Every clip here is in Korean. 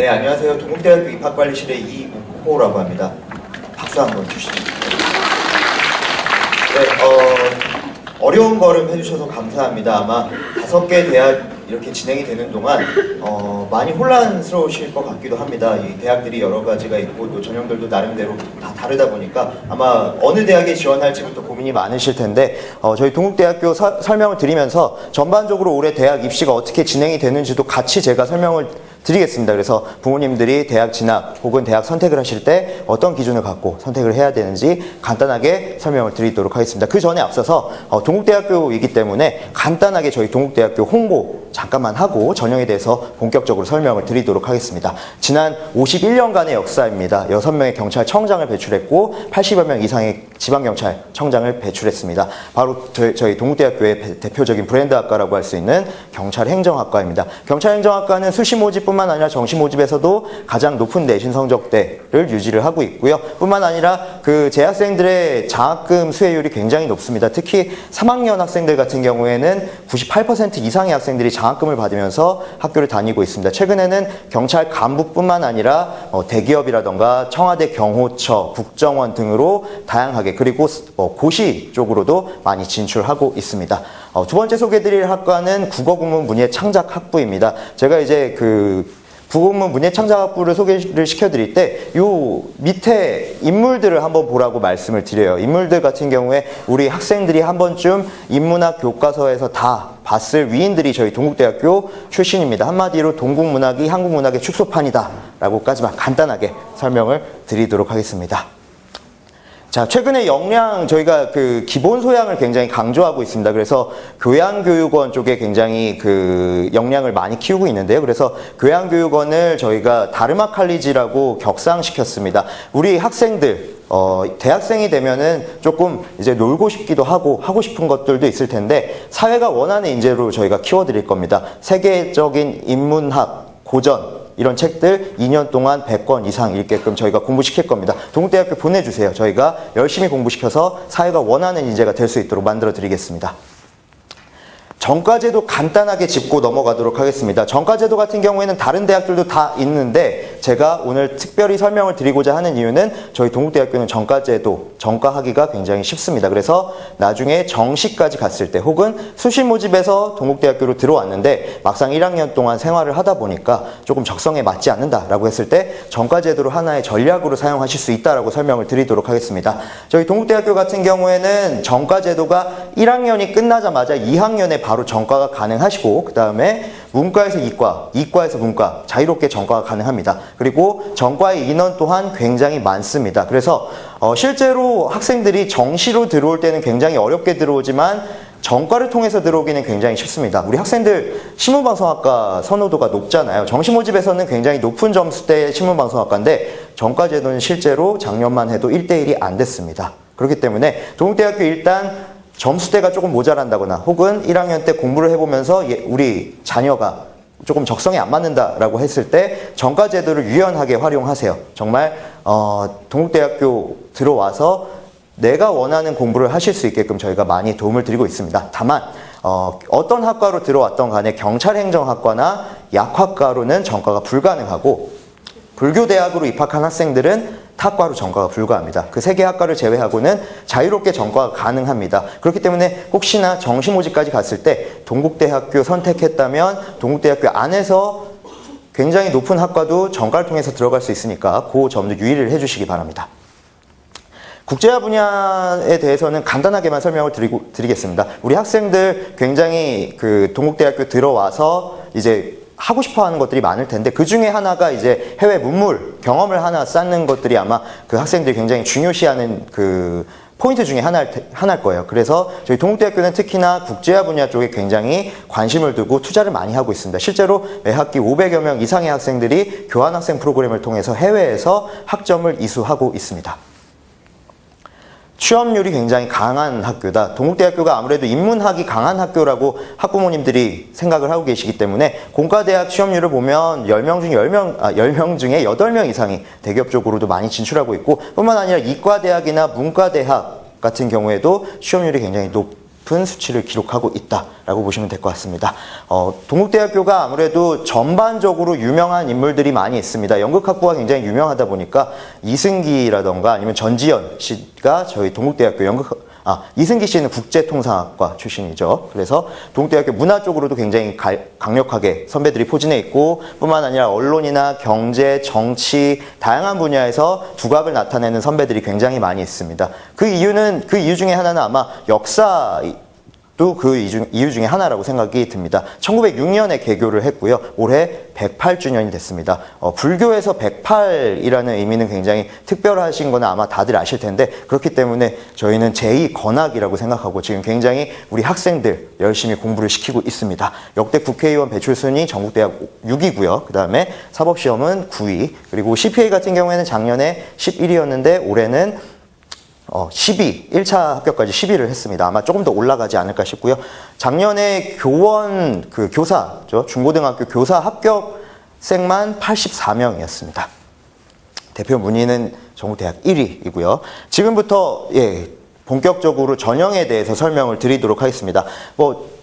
네, 안녕하세요. 동국대학교 입학관리실의 이우호라고 합니다. 박수 한번 주시죠. 네, 어려운 걸음 해주셔서 감사합니다. 아마 5개 대학 이렇게 진행이 되는 동안 많이 혼란스러우실 것 같기도 합니다. 이 대학들이 여러 가지가 있고 또 전형들도 나름대로 다 다르다 보니까 아마 어느 대학에 지원할지부터 고민이 많으실 텐데 저희 동국대학교 설명을 드리면서 전반적으로 올해 대학 입시가 어떻게 진행이 되는지도 같이 제가 설명을 드리겠습니다. 그래서 부모님들이 대학 진학 혹은 대학 선택을 하실 때 어떤 기준을 갖고 선택을 해야 되는지 간단하게 설명을 드리도록 하겠습니다. 그 전에 앞서서 동국대학교이기 때문에 간단하게 저희 동국대학교 홍보 잠깐만 하고 전형에 대해서 본격적으로 설명을 드리도록 하겠습니다. 지난 51년간의 역사입니다. 6명의 경찰청장을 배출했고 80여 명 이상의 지방경찰청장을 배출했습니다. 바로 저희 동국대학교의 대표적인 브랜드 학과라고 할 수 있는 경찰행정학과입니다. 경찰행정학과는 수시 모집뿐만 아니라 정시 모집에서도 가장 높은 내신 성적대를 유지를 하고 있고요. 뿐만 아니라 그 재학생들의 장학금 수혜율이 굉장히 높습니다. 특히 3학년 학생들 같은 경우에는 98% 이상의 학생들이 장학금을 받으면서 학교를 다니고 있습니다. 최근에는 경찰 간부뿐만 아니라 대기업이라던가 청와대 경호처, 국정원 등으로 다양하게 그리고 고시 쪽으로도 많이 진출하고 있습니다. 두 번째 소개해드릴 학과는 국어국문 문예창작학부입니다. 제가 이제 국어국문 문예창작학부를 소개를 시켜드릴 때 요 밑에 인물들을 한번 보라고 말씀을 드려요. 인물들 같은 경우에 우리 학생들이 한 번쯤 인문학 교과서에서 다 봤을 위인들이 저희 동국대학교 출신입니다. 한마디로 동국문학이 한국문학의 축소판이다 라고까지만 간단하게 설명을 드리도록 하겠습니다. 자, 최근에 역량 저희가 기본 소양을 굉장히 강조하고 있습니다. 그래서 교양교육원 쪽에 굉장히 역량을 많이 키우고 있는데요. 그래서 교양교육원을 저희가 다르마 칼리지라고 격상시켰습니다. 우리 학생들 대학생이 되면은 조금 이제 놀고 싶기도 하고 싶은 것들도 있을 텐데 사회가 원하는 인재로 저희가 키워드릴 겁니다. 세계적인 인문학, 고전 이런 책들 2년 동안 100권 이상 읽게끔 저희가 공부시킬 겁니다. 동국대학교 보내주세요. 저희가 열심히 공부시켜서 사회가 원하는 인재가 될 수 있도록 만들어 드리겠습니다. 전과제도 간단하게 짚고 넘어가도록 하겠습니다. 전과제도 같은 경우에는 다른 대학들도 다 있는데 제가 오늘 특별히 설명을 드리고자 하는 이유는 저희 동국대학교는 전과제도, 전과하기가 굉장히 쉽습니다. 그래서 나중에 정시까지 갔을 때 혹은 수시 모집에서 동국대학교로 들어왔는데 막상 1학년 동안 생활을 하다 보니까 조금 적성에 맞지 않는다라고 했을 때 전과제도를 하나의 전략으로 사용하실 수 있다라고 설명을 드리도록 하겠습니다. 저희 동국대학교 같은 경우에는 전과제도가 1학년이 끝나자마자 2학년에 바로 전과가 가능하시고 그 다음에 문과에서 이과, 이과에서 문과 자유롭게 전과가 가능합니다. 그리고 전과의 인원 또한 굉장히 많습니다. 그래서 실제로 학생들이 정시로 들어올 때는 굉장히 어렵게 들어오지만 전과를 통해서 들어오기는 굉장히 쉽습니다. 우리 학생들 신문방송학과 선호도가 높잖아요. 정시 모집에서는 굉장히 높은 점수대의 신문방송학과인데 전과제도는 실제로 작년만 해도 1대1이 안 됐습니다. 그렇기 때문에 동국대학교 일단 점수대가 조금 모자란다거나 혹은 1학년 때 공부를 해보면서 우리 자녀가 조금 적성에 안 맞는다라고 했을 때 전과제도를 유연하게 활용하세요. 정말 동국대학교 들어와서 내가 원하는 공부를 하실 수 있게끔 저희가 많이 도움을 드리고 있습니다. 다만 어떤 학과로 들어왔던 간에 경찰행정학과나 약학과로는 전과가 불가능하고 불교대학으로 입학한 학생들은 타과로 전과가 불가합니다. 그 3개 학과를 제외하고는 자유롭게 전과가 가능합니다. 그렇기 때문에 혹시나 정시 모집까지 갔을 때 동국대학교 선택했다면 동국대학교 안에서 굉장히 높은 학과도 전과를 통해서 들어갈 수 있으니까 그 점도 유의를 해주시기 바랍니다. 국제화 분야에 대해서는 간단하게만 설명을 드리겠습니다. 우리 학생들 굉장히 동국대학교 들어와서 이제 하고 싶어 하는 것들이 많을 텐데 그 중에 하나가 이제 해외 문물, 경험을 하나 쌓는 것들이 아마 그 학생들이 굉장히 중요시하는 포인트 중에 하나일 거예요. 그래서 저희 동국대학교는 특히나 국제화 분야 쪽에 굉장히 관심을 두고 투자를 많이 하고 있습니다. 실제로 매 학기 500여 명 이상의 학생들이 교환학생 프로그램을 통해서 해외에서 학점을 이수하고 있습니다. 취업률이 굉장히 강한 학교다. 동국대학교가 아무래도 인문학이 강한 학교라고 학부모님들이 생각을 하고 계시기 때문에 공과대학 취업률을 보면 10명 중에 8명 이상이 대기업 쪽으로도 많이 진출하고 있고 뿐만 아니라 이과대학이나 문과대학 같은 경우에도 취업률이 굉장히 높은 수치를 기록하고 있다라고 보시면 될 것 같습니다. 동국대학교가 아무래도 전반적으로 유명한 인물들이 많이 있습니다. 연극학부가 굉장히 유명하다 보니까 이승기라던가 아니면 전지현 씨가 저희 동국대학교 이승기 씨는 국제통상학과 출신이죠. 그래서 동국대학교 문화 쪽으로도 굉장히 강력하게 선배들이 포진해 있고, 뿐만 아니라 언론이나 경제, 정치, 다양한 분야에서 두각을 나타내는 선배들이 굉장히 많이 있습니다. 그 이유 중에 하나는 아마 역사도 그 이유 중에 하나라고 생각이 듭니다. 1906년에 개교를 했고요. 올해 108주년이 됐습니다. 불교에서 108이라는 의미는 굉장히 특별하신 거는 아마 다들 아실 텐데, 그렇기 때문에 저희는 제2건학이라고 생각하고 지금 굉장히 우리 학생들 열심히 공부를 시키고 있습니다. 역대 국회의원 배출순위 전국대학 6위고요. 그 다음에 사법시험은 9위, 그리고 CPA 같은 경우에는 작년에 11위였는데 올해는 12, 1차 합격까지 10위를 했습니다. 아마 조금 더 올라가지 않을까 싶고요. 작년에 교사죠. 중고등학교 교사 합격생만 84명이었습니다. 대표 문의는 전국대학 1위이고요. 지금부터 본격적으로 전형에 대해서 설명을 드리도록 하겠습니다.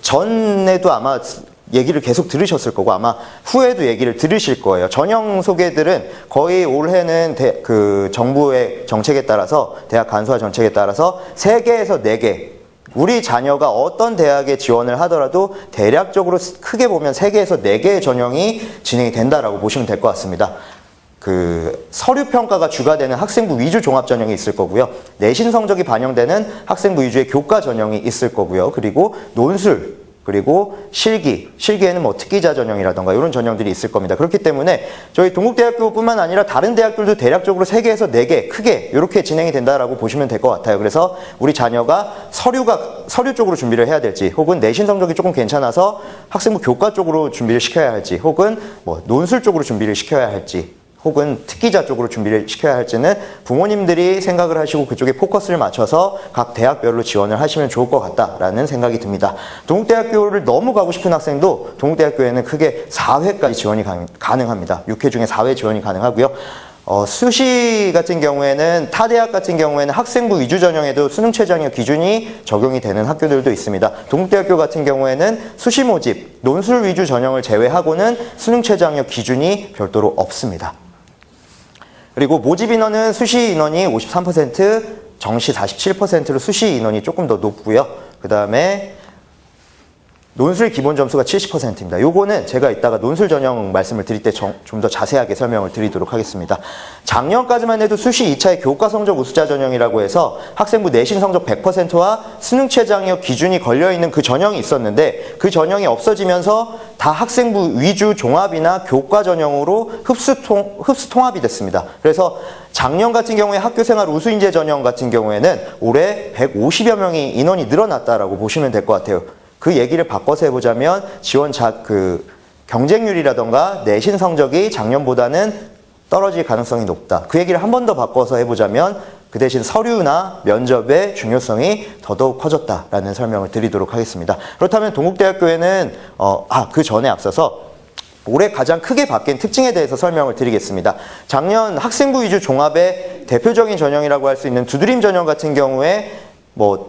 전에도 아마 얘기를 계속 들으셨을 거고 아마 후에도 얘기를 들으실 거예요. 전형 소개들은 거의 올해는 정부의 정책에 따라서, 대학 간소화 정책에 따라서 3개에서 4개, 우리 자녀가 어떤 대학에 지원을 하더라도 대략적으로 크게 보면 3개에서 4개의 전형이 진행이 된다라고 보시면 될 것 같습니다. 서류 평가가 주가 되는 학생부 위주 종합 전형이 있을 거고요. 내신 성적이 반영되는 학생부 위주의 교과 전형이 있을 거고요. 그리고 논술, 그리고 실기에는 특기자 전형이라던가 이런 전형들이 있을 겁니다. 그렇기 때문에 저희 동국대학교뿐만 아니라 다른 대학들도 대략적으로 3개에서 4개 크게 이렇게 진행이 된다라고 보시면 될 것 같아요. 그래서 우리 자녀가 서류 쪽으로 준비를 해야 될지, 혹은 내신 성적이 조금 괜찮아서 학생부 교과 쪽으로 준비를 시켜야 할지, 혹은 논술 쪽으로 준비를 시켜야 할지, 혹은 특기자 쪽으로 준비를 시켜야 할지는 부모님들이 생각을 하시고 그쪽에 포커스를 맞춰서 각 대학별로 지원을 하시면 좋을 것 같다라는 생각이 듭니다. 동국대학교를 너무 가고 싶은 학생도 동국대학교에는 크게 4회까지 지원이 가능합니다. 6회 중에 4회 지원이 가능하고요. 수시 같은 경우에는, 타 대학 같은 경우에는 학생부 위주 전형에도 수능 최저학력 기준이 적용이 되는 학교들도 있습니다. 동국대학교 같은 경우에는 수시 모집, 논술 위주 전형을 제외하고는 수능 최저학력 기준이 별도로 없습니다. 그리고 모집 인원은 수시 인원이 53%, 정시 47%로 수시 인원이 조금 더 높고요. 그 다음에 논술 기본 점수가 70%입니다. 요거는 제가 이따가 논술 전형 말씀을 드릴 때 좀 더 자세하게 설명을 드리도록 하겠습니다. 작년까지만 해도 수시 2차의 교과 성적 우수자 전형이라고 해서 학생부 내신 성적 100%와 수능 최저학력 기준이 걸려있는 그 전형이 있었는데, 그 전형이 없어지면서 다 학생부 위주 종합이나 교과 전형으로 흡수 통합이 됐습니다. 그래서 작년 같은 경우에 학교생활 우수인재 전형 같은 경우에는 올해 150여 명이 인원이 늘어났다라고 보시면 될 것 같아요. 그 얘기를 바꿔서 해보자면 경쟁률이라던가 내신 성적이 작년보다는 떨어질 가능성이 높다. 그 얘기를 한 번 더 바꿔서 해보자면 그 대신 서류나 면접의 중요성이 더더욱 커졌다라는 설명을 드리도록 하겠습니다. 그렇다면 동국대학교에는 그 전에 앞서서 올해 가장 크게 바뀐 특징에 대해서 설명을 드리겠습니다. 작년 학생부 위주 종합의 대표적인 전형이라고 할 수 있는 두드림 전형 같은 경우에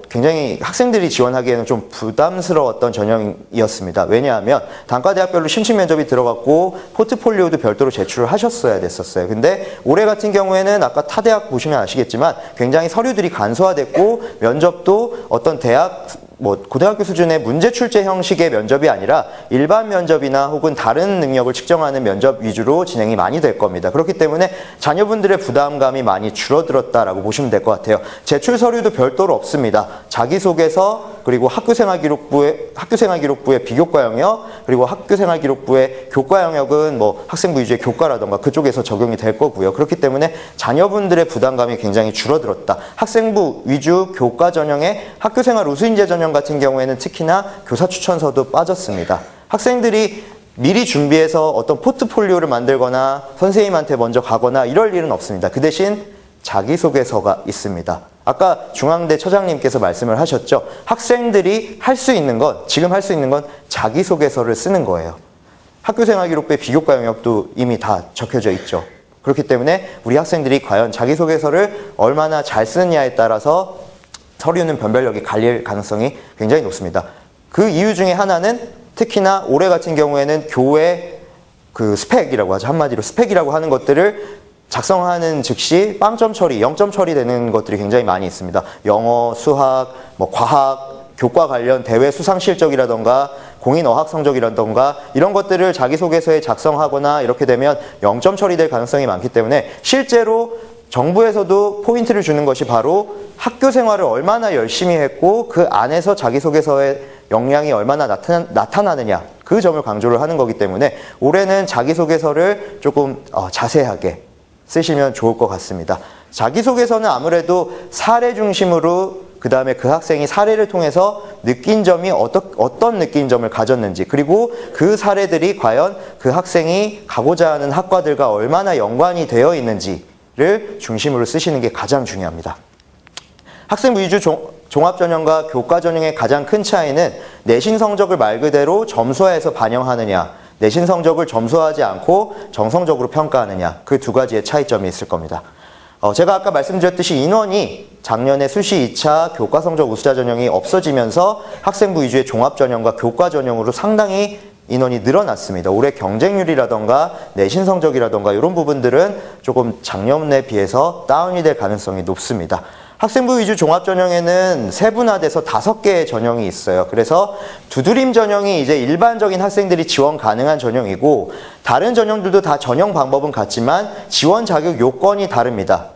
굉장히 학생들이 지원하기에는 좀 부담스러웠던 전형이었습니다. 왜냐하면 단과대학별로 심층 면접이 들어갔고 포트폴리오도 별도로 제출을 하셨어야 됐었어요. 근데 올해 같은 경우에는 아까 타 대학 보시면 아시겠지만 굉장히 서류들이 간소화됐고, 면접도 어떤 대학 고등학교 수준의 문제 출제 형식의 면접이 아니라 일반 면접이나 혹은 다른 능력을 측정하는 면접 위주로 진행이 많이 될 겁니다. 그렇기 때문에 자녀분들의 부담감이 많이 줄어들었다라고 보시면 될 것 같아요. 제출 서류도 별도로 없습니다. 자기소개서, 그리고 학교생활기록부의 비교과 영역, 그리고 학교생활기록부의 교과 영역은 학생부 위주의 교과라던가 그쪽에서 적용이 될 거고요. 그렇기 때문에 자녀분들의 부담감이 굉장히 줄어들었다. 학생부 위주 교과 전형에 학교생활 우수인재 전형 같은 경우에는 특히나 교사 추천서도 빠졌습니다. 학생들이 미리 준비해서 어떤 포트폴리오를 만들거나 선생님한테 먼저 가거나 이럴 일은 없습니다. 그 대신 자기소개서가 있습니다. 아까 중앙대 처장님께서 말씀을 하셨죠. 학생들이 지금 할 수 있는 건 자기소개서를 쓰는 거예요. 학교생활기록부의 비교과 영역도 이미 다 적혀져 있죠. 그렇기 때문에 우리 학생들이 과연 자기소개서를 얼마나 잘 쓰느냐에 따라서 서류는 변별력이 갈릴 가능성이 굉장히 높습니다. 그 이유 중에 하나는 특히나 올해 같은 경우에는 교회 그 스펙이라고 하죠. 한마디로 스펙이라고 하는 것들을 작성하는 즉시 빵점 처리, 0점 처리되는 것들이 굉장히 많이 있습니다. 영어, 수학, 과학, 교과 관련 대회 수상 실적이라던가 공인 어학 성적이라던가 이런 것들을 자기소개서에 작성하거나 이렇게 되면 0점 처리될 가능성이 많기 때문에 실제로 정부에서도 포인트를 주는 것이 바로 학교 생활을 얼마나 열심히 했고 그 안에서 자기소개서의 역량이 얼마나 나타나느냐 그 점을 강조를 하는 거기 때문에 올해는 자기소개서를 조금 자세하게 쓰시면 좋을 것 같습니다. 자기소개서는 아무래도 사례 중심으로 그 다음에 그 학생이 사례를 통해서 느낀 점이 어떤 느낀 점을 가졌는지 그리고 그 사례들이 과연 그 학생이 가고자 하는 학과들과 얼마나 연관이 되어 있는지를 중심으로 쓰시는 게 가장 중요합니다. 학생부 위주 종합전형과 교과전형의 가장 큰 차이는 내신 성적을 말 그대로 점수화해서 반영하느냐 내신 성적을 점수화하지 않고 정성적으로 평가하느냐 그 두 가지의 차이점이 있을 겁니다. 제가 아까 말씀드렸듯이 인원이 작년에 수시 2차 교과성적 우수자 전형이 없어지면서 학생부 위주의 종합전형과 교과전형으로 상당히 인원이 늘어났습니다. 올해 경쟁률이라던가 내신 성적이라던가 이런 부분들은 조금 작년에 비해서 다운이 될 가능성이 높습니다. 학생부 위주 종합전형에는 세분화돼서 5개의 전형이 있어요. 그래서 두드림 전형이 이제 일반적인 학생들이 지원 가능한 전형이고 다른 전형들도 다 전형 방법은 같지만 지원 자격 요건이 다릅니다.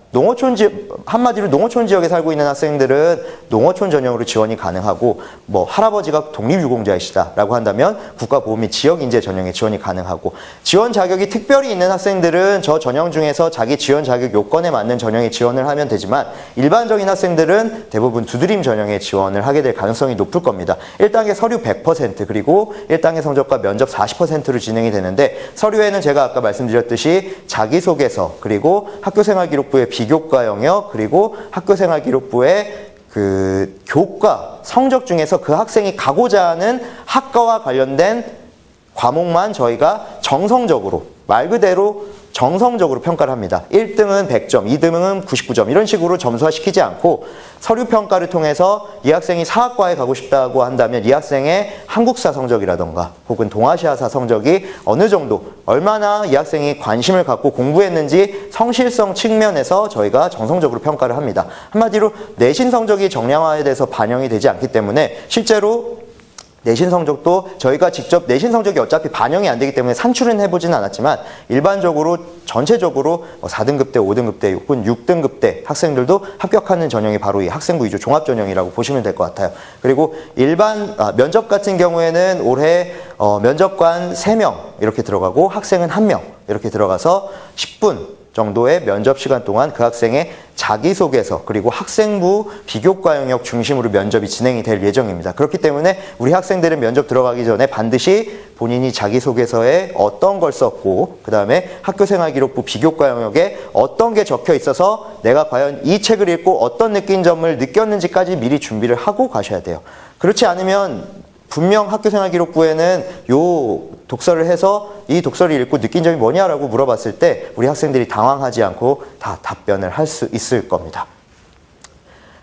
한마디로 농어촌 지역에 살고 있는 학생들은 농어촌 전형으로 지원이 가능하고 할아버지가 독립유공자이시다라고 한다면 국가보험 및 지역인재 전형에 지원이 가능하고 지원 자격이 특별히 있는 학생들은 저 전형 중에서 자기 지원 자격 요건에 맞는 전형에 지원을 하면 되지만 일반적인 학생들은 대부분 두드림 전형에 지원을 하게 될 가능성이 높을 겁니다. 1단계 서류 100% 그리고 1단계 성적과 면접 40%로 진행이 되는데 서류에는 제가 아까 말씀드렸듯이 자기소개서 그리고 학교생활기록부의 비교과 영역 그리고 학교생활기록부의 그 교과 성적 중에서 그 학생이 가고자 하는 학과와 관련된 과목만 저희가 정성적으로 말 그대로 정성적으로 평가를 합니다. 1등은 100점, 2등은 99점 이런 식으로 점수화시키지 않고 서류 평가를 통해서 이 학생이 사학과에 가고 싶다고 한다면 이 학생의 한국사 성적이라던가 혹은 동아시아사 성적이 어느 정도 얼마나 이 학생이 관심을 갖고 공부했는지 성실성 측면에서 저희가 정성적으로 평가를 합니다. 한마디로 내신 성적이 정량화에 대해서 반영이 되지 않기 때문에 실제로 내신 성적도 저희가 직접 내신 성적이 어차피 반영이 안 되기 때문에 산출은 해보지는 않았지만 일반적으로 전체적으로 4등급 대 5등급 대 혹은 6등급 대 학생들도 합격하는 전형이 바로 이 학생부 위주 종합전형이라고 보시면 될 것 같아요. 그리고 면접 같은 경우에는 올해 면접관 3명 이렇게 들어가고 학생은 1명 이렇게 들어가서 10분 정도의 면접 시간 동안 그 학생의 자기소개서 그리고 학생부 비교과 영역 중심으로 면접이 진행이 될 예정입니다. 그렇기 때문에 우리 학생들은 면접 들어가기 전에 반드시 본인이 자기소개서에 어떤 걸 썼고 그 다음에 학교생활기록부 비교과 영역에 어떤 게 적혀 있어서 내가 과연 이 책을 읽고 어떤 느낀 점을 느꼈는지까지 미리 준비를 하고 가셔야 돼요. 그렇지 않으면 분명 학교생활기록부에는 요 독서를 해서 이 독서를 읽고 느낀 점이 뭐냐라고 물어봤을 때 우리 학생들이 당황하지 않고 다 답변을 할 수 있을 겁니다.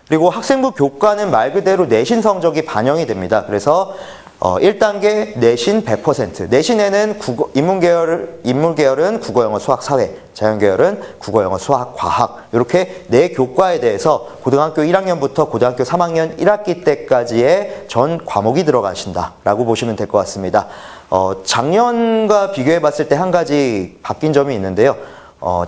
그리고 학생부 교과는 말 그대로 내신 성적이 반영이 됩니다. 그래서 1단계 내신 100%, 내신에는 인문계열은 국어, 영어, 수학, 사회, 자연계열은 국어, 영어, 수학, 과학 이렇게 네 교과에 대해서 고등학교 1학년부터 고등학교 3학년 1학기 때까지의 전 과목이 들어가신다라고 보시면 될 것 같습니다. 작년과 비교해 봤을 때 한 가지 바뀐 점이 있는데요.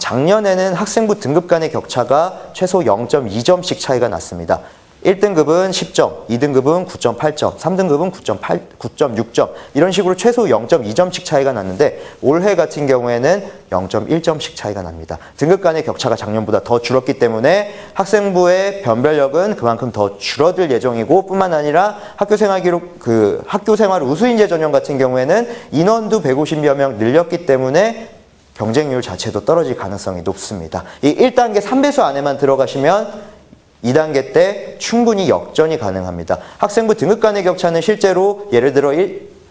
작년에는 학생부 등급 간의 격차가 최소 0.2점씩 차이가 났습니다. 1등급은 10점, 2등급은 9.8점, 3등급은 9.6점 이런 식으로 최소 0.2점씩 차이가 났는데 올해 같은 경우에는 0.1점씩 차이가 납니다. 등급 간의 격차가 작년보다 더 줄었기 때문에 학생부의 변별력은 그만큼 더 줄어들 예정이고 뿐만 아니라 학교생활 우수인재 전형 같은 경우에는 인원도 150여 명 늘렸기 때문에 경쟁률 자체도 떨어질 가능성이 높습니다. 이 1단계 3배수 안에만 들어가시면 2단계 때 충분히 역전이 가능합니다. 학생부 등급 간의 격차는 실제로 예를 들어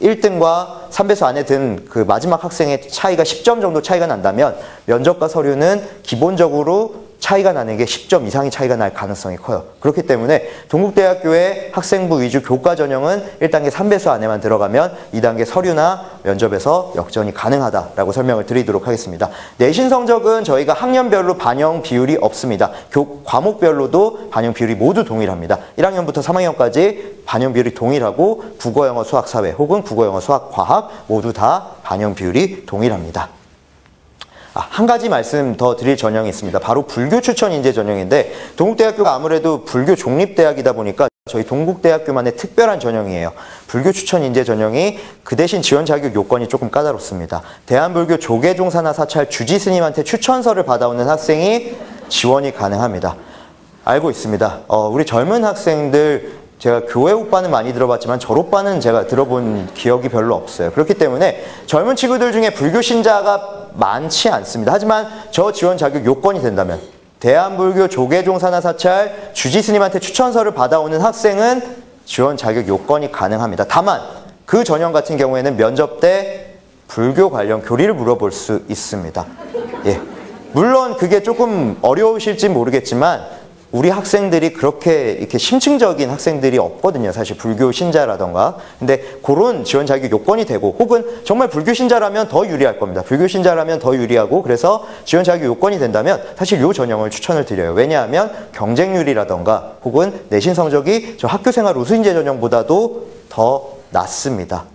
1등과 3배수 안에 든 그 마지막 학생의 차이가 10점 정도 차이가 난다면 면접과 서류는 기본적으로 차이가 나는 게 10점 이상의 차이가 날 가능성이 커요. 그렇기 때문에 동국대학교의 학생부 위주 교과 전형은 1단계 3배수 안에만 들어가면 2단계 서류나 면접에서 역전이 가능하다라고 설명을 드리도록 하겠습니다. 내신 성적은 저희가 학년별로 반영 비율이 없습니다. 과목별로도 반영 비율이 모두 동일합니다. 1학년부터 3학년까지 반영 비율이 동일하고 국어, 영어, 수학, 사회 혹은 국어, 영어, 수학, 과학 모두 다 반영 비율이 동일합니다. 한 가지 말씀 더 드릴 전형이 있습니다. 바로 불교 추천 인재 전형인데 동국대학교가 아무래도 불교 종립대학이다 보니까 저희 동국대학교만의 특별한 전형이에요. 불교 추천 인재 전형이 그 대신 지원 자격 요건이 조금 까다롭습니다. 대한불교 조계종사나 사찰 주지 스님한테 추천서를 받아오는 학생이 지원이 가능합니다. 알고 있습니다. 우리 젊은 학생들 제가 교회 오빠는 많이 들어봤지만 절 오빠는 제가 들어본 기억이 별로 없어요. 그렇기 때문에 젊은 친구들 중에 불교 신자가 많지 않습니다. 하지만 저 지원 자격 요건이 된다면 대한불교 조계종사나 사찰 주지스님한테 추천서를 받아오는 학생은 지원 자격 요건이 가능합니다. 다만 그 전형 같은 경우에는 면접 때 불교 관련 교리를 물어볼 수 있습니다. 예. 물론 그게 조금 어려우실지 모르겠지만 우리 학생들이 그렇게 이렇게 심층적인 학생들이 없거든요. 사실 불교 신자라던가. 근데 그런 지원 자격 요건이 되고 혹은 정말 불교 신자라면 더 유리할 겁니다. 불교 신자라면 더 유리하고 그래서 지원 자격 요건이 된다면 사실 요 전형을 추천을 드려요. 왜냐하면 경쟁률이라던가 혹은 내신 성적이 저 학교생활 우수인재 전형보다도 더 낮습니다.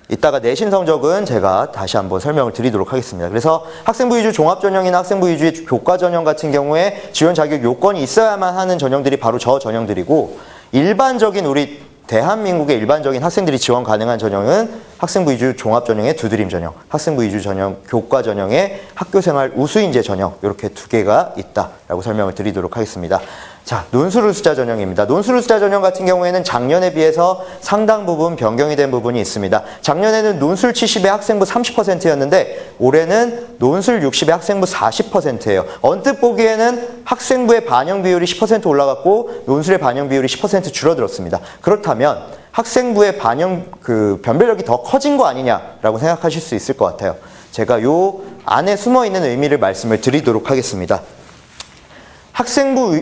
이따가 내신 성적은 제가 다시 한번 설명을 드리도록 하겠습니다. 그래서 학생부 위주 종합전형이나 학생부 위주의 교과전형 같은 경우에 지원 자격 요건이 있어야만 하는 전형들이 바로 저 전형들이고 일반적인 우리 대한민국의 일반적인 학생들이 지원 가능한 전형은 학생부 위주 종합전형의 두드림 전형, 학생부 위주 전형, 교과전형의 학교생활 우수인재 전형 이렇게 두 개가 있다라고 설명을 드리도록 하겠습니다. 자, 논술우수자 전형입니다. 논술우수자 전형 같은 경우에는 작년에 비해서 상당 부분 변경이 된 부분이 있습니다. 작년에는 논술 70에 학생부 30%였는데 올해는 논술 60에 학생부 40%예요. 언뜻 보기에는 학생부의 반영 비율이 10% 올라갔고 논술의 반영 비율이 10% 줄어들었습니다. 그렇다면 학생부의 반영 변별력이 더 커진 거 아니냐라고 생각하실 수 있을 것 같아요. 제가 요 안에 숨어 있는 의미를 말씀을 드리도록 하겠습니다. 학생부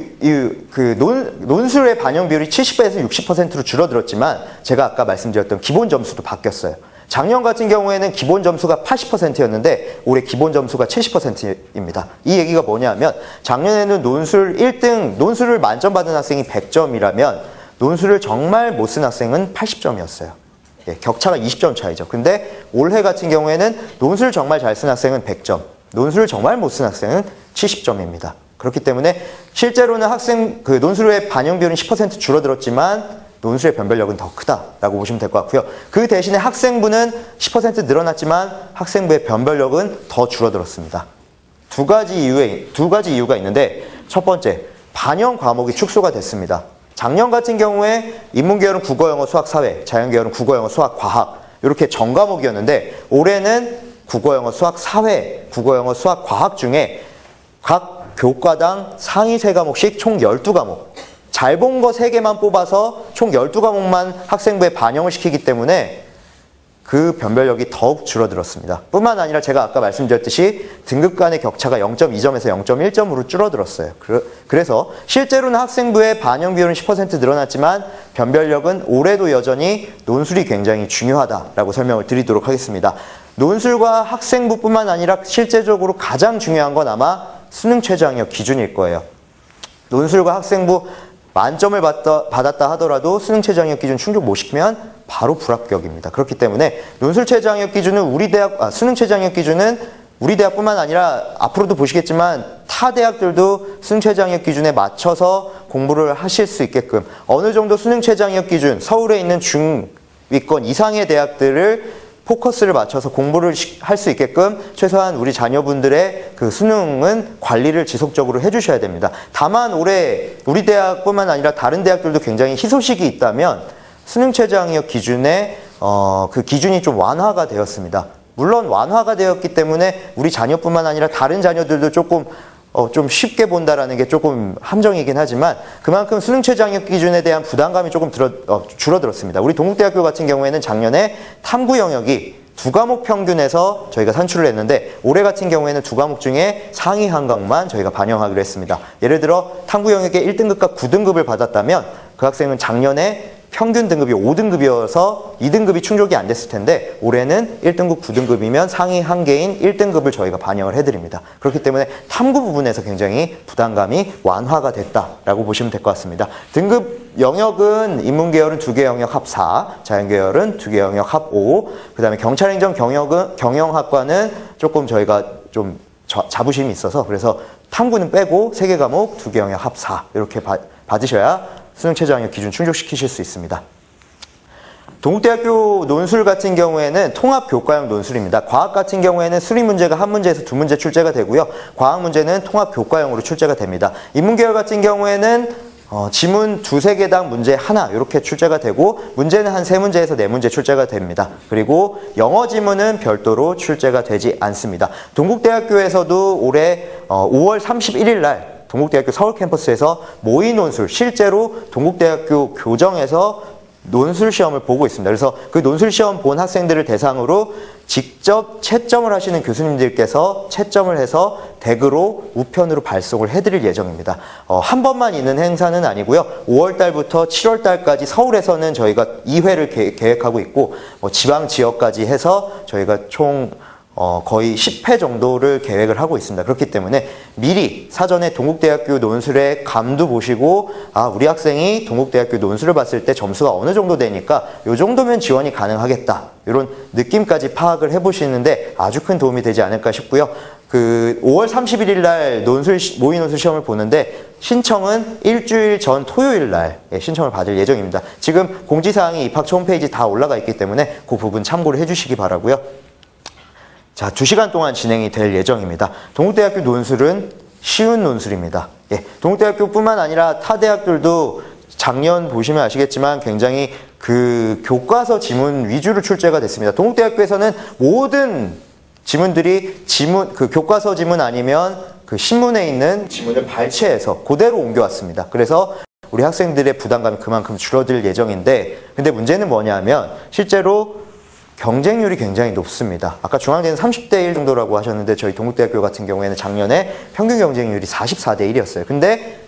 논술의 반영 비율이 70에서 60%로 줄어들었지만 제가 아까 말씀드렸던 기본 점수도 바뀌었어요. 작년 같은 경우에는 기본 점수가 80%였는데 올해 기본 점수가 70%입니다. 이 얘기가 뭐냐면 작년에는 논술 1등, 논술을 만점 받은 학생이 100점이라면 논술을 정말 못 쓴 학생은 80점이었어요. 예, 격차가 20점 차이죠. 근데 올해 같은 경우에는 논술 정말 잘 쓴 학생은 100점, 논술을 정말 못 쓴 학생은 70점입니다. 그렇기 때문에 실제로는 논술의 반영 비율은 10% 줄어들었지만 논술의 변별력은 더 크다라고 보시면 될 것 같고요. 그 대신에 학생부는 10% 늘어났지만 학생부의 변별력은 더 줄어들었습니다. 두 가지 이유가 있는데 첫 번째, 반영 과목이 축소가 됐습니다. 작년 같은 경우에 인문계열은 국어, 영어, 수학, 사회, 자연계열은 국어, 영어, 수학, 과학 이렇게 전과목이었는데 올해는 국어, 영어, 수학, 사회, 국어, 영어, 수학, 과학 중에 각 교과당 상위 3과목씩 총 12과목 잘 본 거 3개만 뽑아서 총 12과목만 학생부에 반영을 시키기 때문에 그 변별력이 더욱 줄어들었습니다. 뿐만 아니라 제가 아까 말씀드렸듯이 등급 간의 격차가 0.2점에서 0.1점으로 줄어들었어요. 그래서 실제로는 학생부의 반영 비율은 10% 늘어났지만 변별력은 올해도 여전히 논술이 굉장히 중요하다라고 설명을 드리도록 하겠습니다. 논술과 학생부뿐만 아니라 실제적으로 가장 중요한 건 아마 수능 최저학력 기준일 거예요. 논술과 학생부 만점을 받았다 하더라도 수능 최저학력 기준 충족 못 시키면 바로 불합격입니다. 그렇기 때문에 논술 최저학력 기준은 수능 최저학력 기준은 우리 대학뿐만 아니라 앞으로도 보시겠지만 타 대학들도 수능 최저학력 기준에 맞춰서 공부를 하실 수 있게끔 어느 정도 수능 최저학력 기준, 서울에 있는 중위권 이상의 대학들을 포커스를 맞춰서 공부를 할 수 있게끔 최소한 우리 자녀분들의 그 수능은 관리를 지속적으로 해주셔야 됩니다. 다만 올해 우리 대학뿐만 아니라 다른 대학들도 굉장히 희소식이 있다면 수능 최저학력 기준에 그 기준이 좀 완화가 되었습니다. 물론 완화가 되었기 때문에 우리 자녀뿐만 아니라 다른 자녀들도 조금 좀 쉽게 본다라는 게 조금 함정이긴 하지만 그만큼 수능 최저학력 기준에 대한 부담감이 조금 줄어들었습니다. 우리 동국대학교 같은 경우에는 작년에 탐구 영역이 두 과목 평균에서 저희가 산출을 했는데 올해 같은 경우에는 두 과목 중에 상위 한 과목만 저희가 반영하기로 했습니다. 예를 들어 탐구 영역에 1등급과 9등급을 받았다면 그 학생은 작년에 평균 등급이 5등급이어서 2등급이 충족이 안 됐을 텐데 올해는 1등급 9등급이면 상위 한 개인 1등급을 저희가 반영을 해드립니다. 그렇기 때문에 탐구 부분에서 굉장히 부담감이 완화가 됐다라고 보시면 될 것 같습니다. 등급 영역은 인문계열은 2개 영역 합 4, 자연계열은 2개 영역 합 5, 그 다음에 경찰행정 경영학과는 조금 저희가 좀 자부심이 있어서 그래서 탐구는 빼고 3개 과목 2개 영역 합 4 이렇게 받으셔야 수능 최저학력 기준 충족시키실 수 있습니다. 동국대학교 논술 같은 경우에는 통합 교과형 논술입니다. 과학 같은 경우에는 수리 문제가 한 문제에서 2문제 출제가 되고요. 과학 문제는 통합 교과형으로 출제가 됩니다. 인문계열 같은 경우에는 지문 2~3개당 문제 하나 이렇게 출제가 되고 문제는 한 3문제에서 4문제 출제가 됩니다. 그리고 영어 지문은 별도로 출제가 되지 않습니다. 동국대학교에서도 올해 5월 31일 날 동국대학교 서울 캠퍼스에서 모의 논술, 실제로 동국대학교 교정에서 논술 시험을 보고 있습니다. 그래서 그 논술 시험 본 학생들을 대상으로 직접 채점을 하시는 교수님들께서 채점을 해서 댁으로 우편으로 발송을 해드릴 예정입니다. 한 번만 있는 행사는 아니고요. 5월 달부터 7월 달까지 서울에서는 저희가 2회를 계획하고 있고 지방 지역까지 해서 저희가 총 거의 10회 정도를 계획을 하고 있습니다. 그렇기 때문에 미리 사전에 동국대학교 논술의 감도 보시고 우리 학생이 동국대학교 논술을 봤을 때 점수가 어느 정도 되니까 이 정도면 지원이 가능하겠다. 이런 느낌까지 파악을 해보시는데 아주 큰 도움이 되지 않을까 싶고요. 5월 31일 날 모의 논술 시험을 보는데 신청은 일주일 전 토요일 날 신청을 받을 예정입니다. 지금 공지사항이 입학처 홈페이지 다 올라가 있기 때문에 그 부분 참고를 해주시기 바라고요. 자, 2시간 동안 진행이 될 예정입니다. 동국대학교 논술은 쉬운 논술입니다. 동국대학교뿐만 아니라 타 대학들도 작년 보시면 아시겠지만 굉장히 그 교과서 지문 위주로 출제가 됐습니다. 동국대학교에서는 모든 지문들이 그 교과서 지문 아니면 그 신문에 있는 지문을 발췌해서 그대로 옮겨왔습니다. 그래서 우리 학생들의 부담감이 그만큼 줄어들 예정인데 근데 문제는 뭐냐면 실제로 경쟁률이 굉장히 높습니다. 아까 중앙대는 30대 1 정도라고 하셨는데 저희 동국대학교 같은 경우에는 작년에 평균 경쟁률이 44대 1이었어요. 근데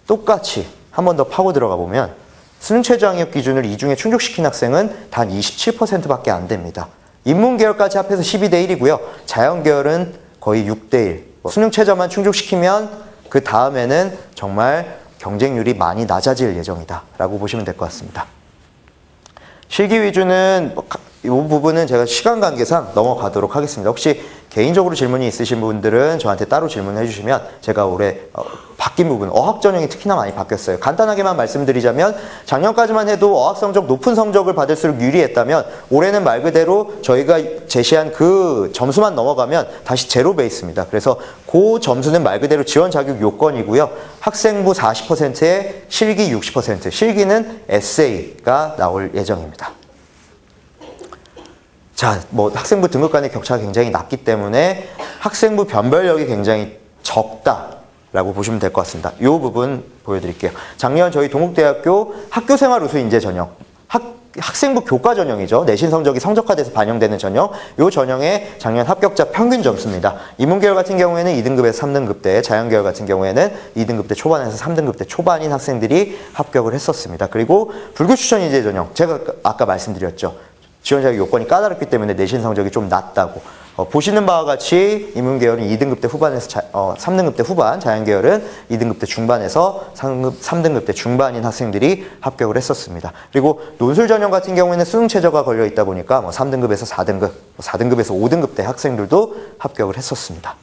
똑같이 한 번 더 파고 들어가 보면 수능 최저학력 기준을 이중에 충족시킨 학생은 단 27%밖에 안 됩니다. 인문계열까지 합해서 12대 1이고요. 자연계열은 거의 6대 1. 수능 최저만 충족시키면 그 다음에는 정말 경쟁률이 많이 낮아질 예정이다 라고 보시면 될 것 같습니다. 실기 위주는 이 부분은 제가 시간 관계상 넘어가도록 하겠습니다. 혹시 개인적으로 질문이 있으신 분들은 저한테 따로 질문해 주시면 제가 올해 바뀐 부분, 어학 전형이 특히나 많이 바뀌었어요. 간단하게만 말씀드리자면 작년까지만 해도 어학 성적 높은 성적을 받을수록 유리했다면 올해는 말 그대로 저희가 제시한 그 점수만 넘어가면 다시 제로 베이스입니다. 그래서 그 점수는 말 그대로 지원 자격 요건이고요. 학생부 40%에 실기 60%, 실기는 에세이가 나올 예정입니다. 자, 학생부 등급 간의 격차가 굉장히 낮기 때문에 학생부 변별력이 굉장히 적다라고 보시면 될 것 같습니다. 이 부분 보여드릴게요. 작년 저희 동국대학교 학교생활 우수 인재 전형, 학생부 교과 전형이죠. 내신 성적이 성적화돼서 반영되는 전형. 이 전형의 작년 합격자 평균 점수입니다. 인문계열 같은 경우에는 2등급에서 3등급대, 자연계열 같은 경우에는 2등급대 초반에서 3등급대 초반인 학생들이 합격을 했었습니다. 그리고 불교 추천 인재 전형, 제가 아까 말씀드렸죠. 지원 자격 요건이 까다롭기 때문에 내신 성적이 좀 낮다고. 보시는 바와 같이 인문계열은 2등급대 후반에서 3등급대 후반, 자연계열은 2등급대 중반에서 3등급대 중반인 학생들이 합격을 했었습니다. 그리고 논술 전형 같은 경우에는 수능 최저가 걸려 있다 보니까 3등급에서 4등급, 4등급에서 5등급대 학생들도 합격을 했었습니다.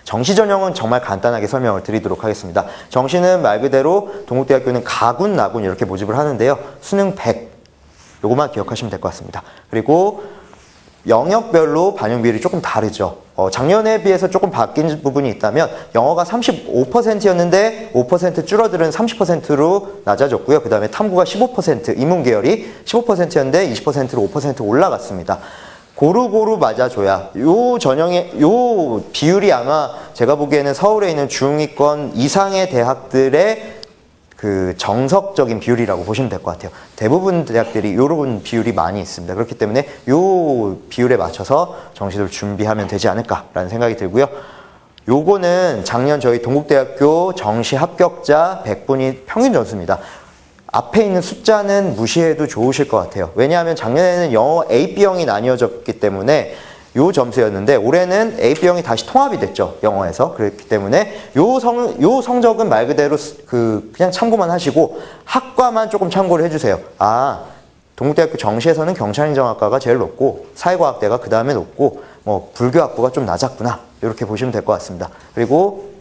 정시 전형은 정말 간단하게 설명을 드리도록 하겠습니다. 정시는 말 그대로 동국대학교는 가군, 나군 이렇게 모집을 하는데요. 수능 100. 요것만 기억하시면 될 것 같습니다. 그리고 영역별로 반영 비율이 조금 다르죠. 작년에 비해서 조금 바뀐 부분이 있다면 영어가 35%였는데 5% 줄어들은 30%로 낮아졌고요. 그 다음에 탐구가 15%, 인문계열이 15%였는데 20%로 5% 올라갔습니다. 고루고루 맞아줘야 요 전형의 요 비율이 아마 제가 보기에는 서울에 있는 중위권 이상의 대학들의 그 정석적인 비율이라고 보시면 될 것 같아요. 대부분 대학들이 이런 비율이 많이 있습니다. 그렇기 때문에 이 비율에 맞춰서 정시를 준비하면 되지 않을까라는 생각이 들고요. 요거는 작년 저희 동국대학교 정시 합격자 100분이 평균 점수입니다. 앞에 있는 숫자는 무시해도 좋으실 것 같아요. 왜냐하면 작년에는 영어 A, B형이 나뉘어졌기 때문에 요 점수였는데 올해는 A, B형이 다시 통합이 됐죠. 영어에서. 그렇기 때문에 요 성적은 말 그대로 그냥 참고만 하시고 학과만 조금 참고를 해주세요. 동국대학교 정시에서는 경찰행정학과가 제일 높고 사회과학대가 그 다음에 높고 뭐 불교학부가 좀 낮았구나 이렇게 보시면 될 것 같습니다. 그리고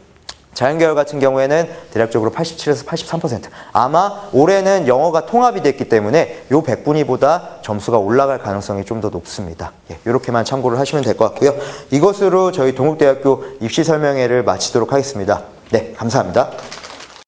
자연계열 같은 경우에는 대략적으로 87에서 83%. 아마 올해는 영어가 통합이 됐기 때문에 요 100분위보다 점수가 올라갈 가능성이 좀 더 높습니다. 이렇게만 참고를 하시면 될 것 같고요. 이것으로 저희 동국대학교 입시 설명회를 마치도록 하겠습니다. 네, 감사합니다.